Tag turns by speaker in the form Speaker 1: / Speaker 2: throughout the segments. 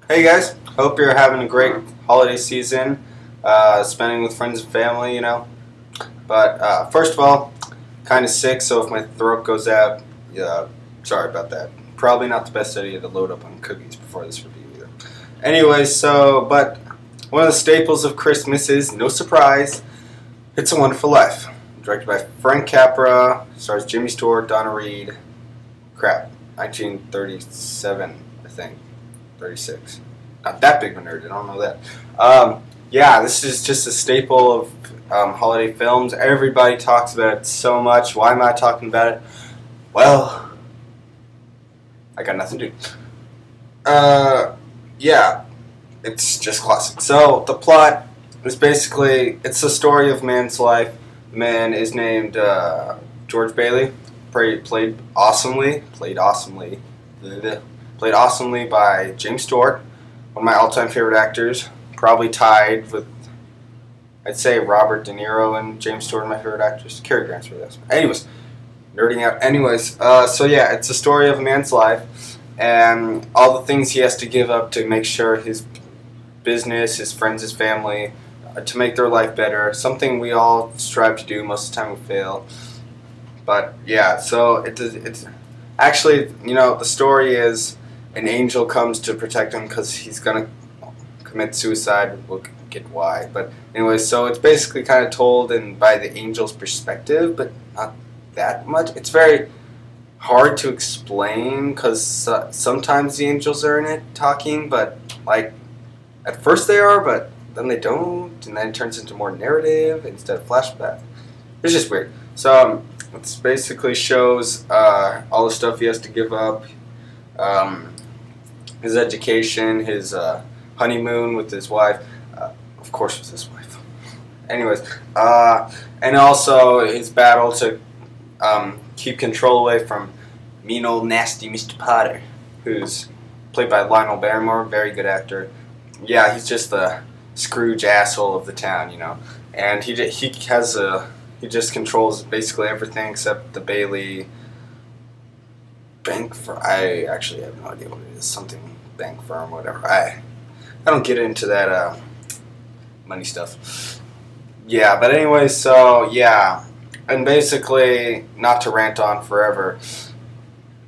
Speaker 1: Hey guys, hope you're having a great holiday season, spending with friends and family, But first of all, kind of sick, so if my throat goes out, yeah, sorry about that. Probably not the best idea to load up on cookies before this review either. Anyway, but one of the staples of Christmas is, no surprise, It's a Wonderful Life. Directed by Frank Capra, stars Jimmy Stewart, Donna Reed. Crap, 1937, I think. 36. Not that big of a nerd, I don't know that. Yeah, this is just a staple of holiday films. Everybody talks about it so much. Why am I talking about it? Well, I got nothing to do. Yeah, it's just classic. So, the plot is basically, it's the story of a man's life. The man is named George Bailey, played awesomely by James Stewart, one of my all-time favorite actors, probably tied with, I'd say, Robert De Niro and James Stewart, my favorite actors. Cary Grant's really awesome. Anyways, nerding out. So yeah, it's a story of a man's life and all the things he has to give up to make sure his business, his friends, his family, to make their life better. Something we all strive to do. Most of the time we fail. But yeah, so it's actually, the story is an angel comes to protect him because he's gonna commit suicide. We'll get why, but anyway, so it's basically kind of told by the angel's perspective, but not that much. It's very hard to explain because sometimes the angels are in it talking, but like at first they are, but then they don't, and then it turns into more narrative instead of flashback. It's just weird. So it basically shows all the stuff he has to give up. His education, his honeymoon with his wife, of course with his wife. Anyways, and also his battle to keep control away from mean old nasty Mr. Potter, who's played by Lionel Barrymore, very good actor. Yeah, he's just the Scrooge asshole of the town, and he just controls basically everything except the Bailey bank firm. I actually have no idea what it is. Something bank firm, whatever. I don't get into that money stuff. Yeah, but anyway, so yeah, and basically, not to rant on forever,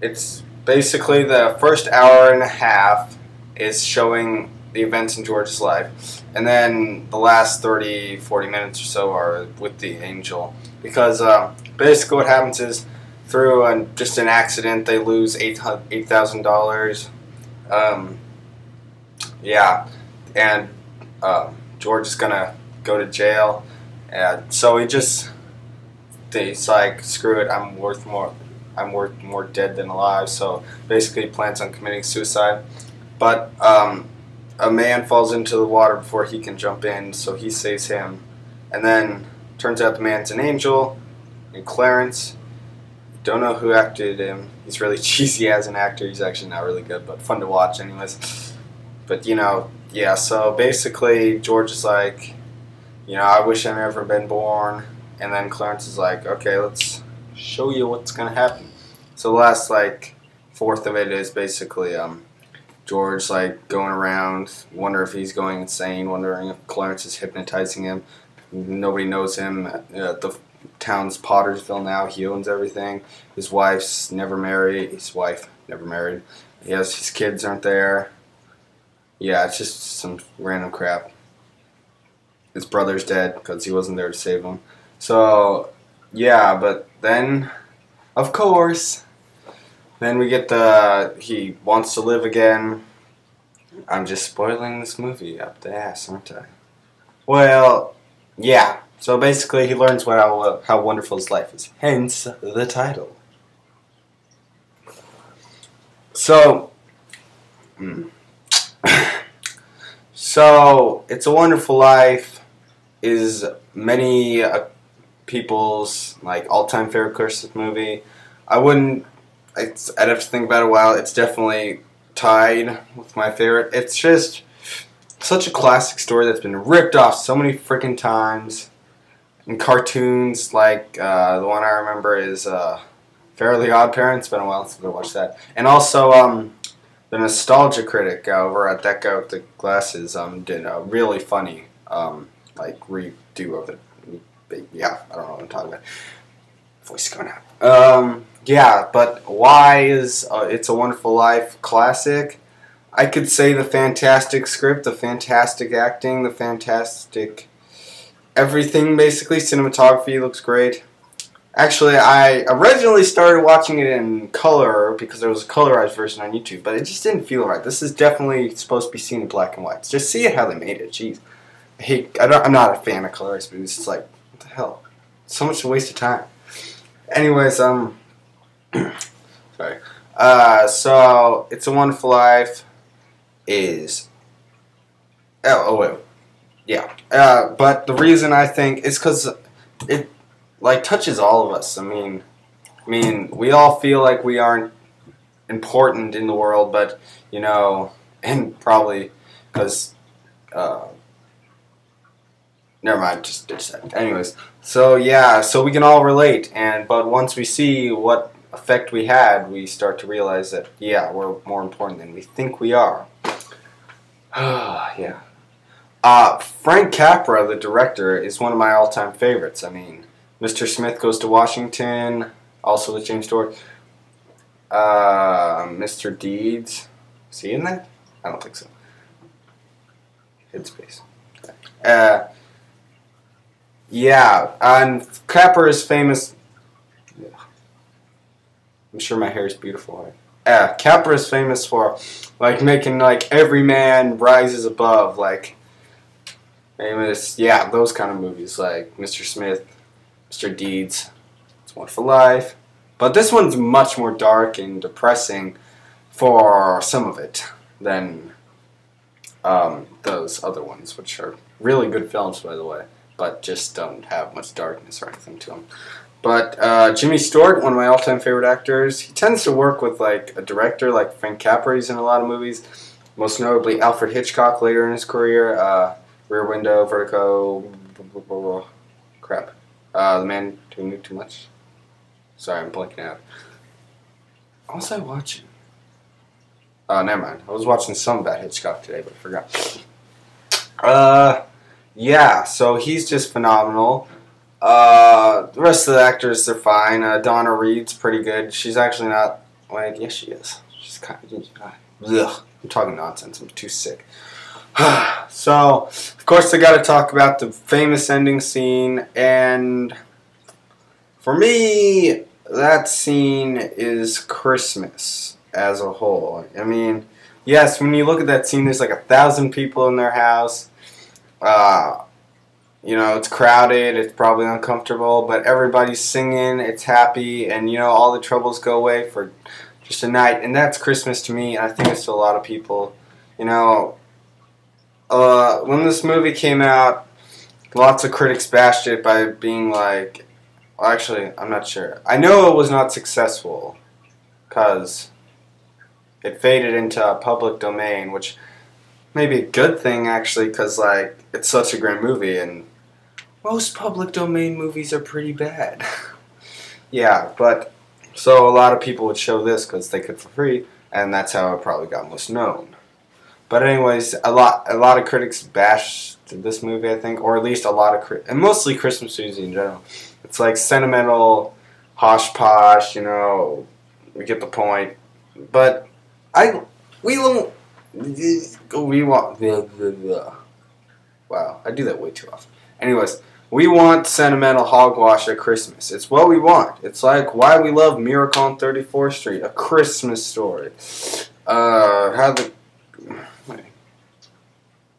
Speaker 1: it's basically the first hour and a half is showing the events in George's life, and then the last 30, 40 minutes or so are with the angel, because basically what happens is, through just an accident, they lose $8,000. Yeah, and George is gonna go to jail, and so he's like, screw it, I'm worth more dead than alive. So basically, he plans on committing suicide, but a man falls into the water before he can jump in, so he saves him, and then turns out the man's an angel, and Clarence. Don't know who acted him. He's really cheesy as an actor. He's actually not really good, but fun to watch anyways. But yeah, so basically George is like, I wish I'd never been born. And then Clarence is like, okay, let's show you what's going to happen. So the last fourth of it is basically George going around, wondering if he's going insane, wondering if Clarence is hypnotizing him. Nobody knows him. The town's Pottersville now. He owns everything. His wife never married. His kids aren't there. Yeah, it's just some random crap. His brother's dead because he wasn't there to save him. So, yeah, but then, of course, then we get he wants to live again. I'm just spoiling this movie up the ass, aren't I? Well, yeah. So basically, he learns how wonderful his life is. Hence the title. So, so It's a Wonderful Life is many people's all-time favorite Christmas movie. I'd have to think about it a while. It's definitely tied with my favorite. It's just such a classic story that's been ripped off so many freaking times. And cartoons, the one I remember is Fairly Odd Parents. It's been a while since I watched that. And also the nostalgia critic over at That Guy with the Glasses did a really funny like redo of it. Yeah, I don't know what I'm talking about. Voice going out. Yeah, but why is It's a Wonderful Life classic? I could say the fantastic script, the fantastic acting, the fantastic everything basically. Cinematography looks great. Actually, I originally started watching it in color because there was a colorized version on YouTube, but it just didn't feel right. This is definitely supposed to be seen in black and white. Just see it how they made it. Jeez, I'm not a fan of colorized movies. It's like, what the hell? So much a waste of time. Anyways, sorry. So It's a Wonderful Life is. Wait. Yeah. But the reason I think is because it like touches all of us. I mean, we all feel like we aren't important in the world, but you know, and probably because never mind, just ditch that. Anyways, so yeah, so we can all relate, but once we see what effect we had, we start to realize that yeah, we're more important than we think we are. Yeah. Frank Capra, the director, is one of my all-time favorites. I mean, Mr. Smith Goes to Washington, also with James Stewart. Mr. Deeds, is he in that? I don't think so. Headspace. Yeah, and Capra is famous. Yeah. I'm sure my hair is beautiful. Capra is famous for like making like Every Man Rises Above, like famous, yeah, those kind of movies like Mr. Smith, Mr. Deeds, It's a Wonderful Life. But this one's much more dark and depressing for some of it than those other ones, which are really good films, by the way, but just don't have much darkness or anything to them. But Jimmy Stewart, one of my all-time favorite actors, he tends to work with like a director like Frank Capra. He's in a lot of movies, most notably Alfred Hitchcock later in his career, Rear Window, Vertigo, crap, The Man Who Knew Too Much. Sorry, I'm blanking out. What was I watching? Never mind. I was watching some about Hitchcock today, but I forgot. Yeah, so he's just phenomenal. The rest of the actors, they're fine. Donna Reed's pretty good. She's actually not, like, yes she is. She's kind of, ugh, I'm talking nonsense. I'm too sick. So, of course, I gotta talk about the famous ending scene, and for me, that scene is Christmas as a whole. I mean, yes, when you look at that scene, there's like 1,000 people in their house. You know, it's crowded, it's probably uncomfortable, but everybody's singing, it's happy, and, you know, all the troubles go away for just a night. And that's Christmas to me, and I think it's to a lot of people. You know, when this movie came out, lots of critics bashed it by being like, well, actually, I'm not sure. I know it was not successful, because it faded into public domain, which may be a good thing, actually, because, like, it's such a great movie, and most public domain movies are pretty bad. Yeah, but, so a lot of people would show this because they could for free, and that's how it probably got most known. But anyways, a lot of critics bashed this movie, I think, or at least a lot of and mostly Christmas movies in general. It's like sentimental, hosh posh, you know, we get the point. But we want. Wow, I do that way too often. Anyways, we want sentimental hogwash at Christmas. It's what we want. It's like why we love Miracle on 34th Street, A Christmas Story.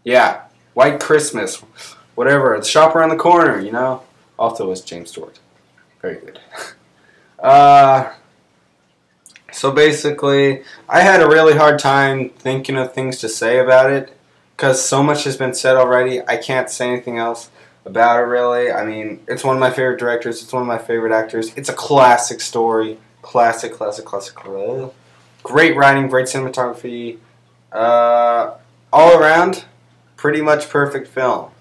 Speaker 1: Yeah, White Christmas, whatever. It's Shop Around the Corner, you know. Also, was James Stewart. Very good. So basically, I had a really hard time thinking of things to say about it because so much has been said already. I can't say anything else about it, really. I mean, it's one of my favorite directors. It's one of my favorite actors. It's a classic story. Classic. Great writing, great cinematography. All around, pretty much perfect film.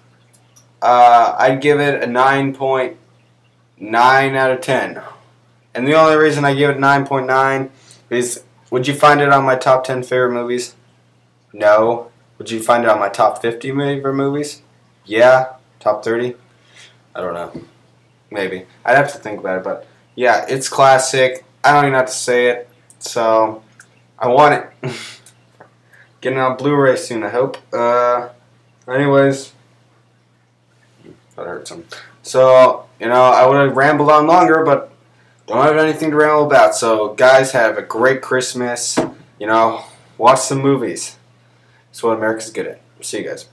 Speaker 1: I'd give it a 9.9 out of 10. And the only reason I give it 9.9 is Would you find it on my top 10 favorite movies? No. Would you find it on my top 50 favorite movies? Yeah. Top 30? I don't know. Maybe. I'd have to think about it, but yeah, it's classic. I don't even have to say it, so I want it. Getting on Blu-ray soon, I hope. Anyways, that hurts him. So, I would have rambled on longer, but don't have anything to ramble about. So, guys, have a great Christmas. Watch some movies. That's what America's good at. See you guys.